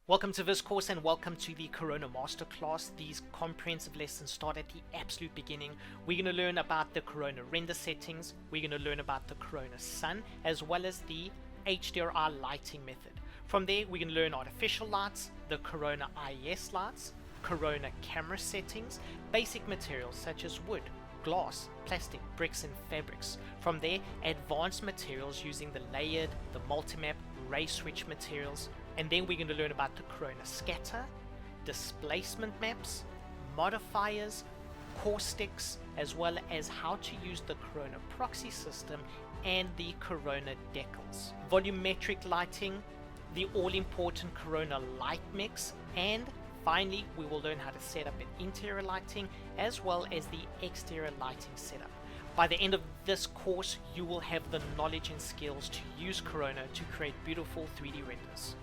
Welcome to VizCourse and welcome to the Corona Masterclass. These comprehensive lessons start at the absolute beginning. We're going to learn about the Corona render settings, we're going to learn about the Corona sun, as well as the HDRI lighting method. From there, we're going to learn artificial lights, the Corona IES lights, Corona camera settings, basic materials such as wood, glass, plastic, bricks and fabrics. From there, advanced materials using the layered, the Multimap, RaySwitch materials. And then we're going to learn about the Corona scatter, displacement maps, modifiers, Caustics, as well as how to use the Corona Proxy system and the Corona Decals. Volumetric lighting, the all-important Corona Lightmix, and finally we will learn how to set up an interior lighting as well as the exterior lighting setup. By the end of this course, you will have the knowledge and skills to use Corona to create beautiful 3D renders.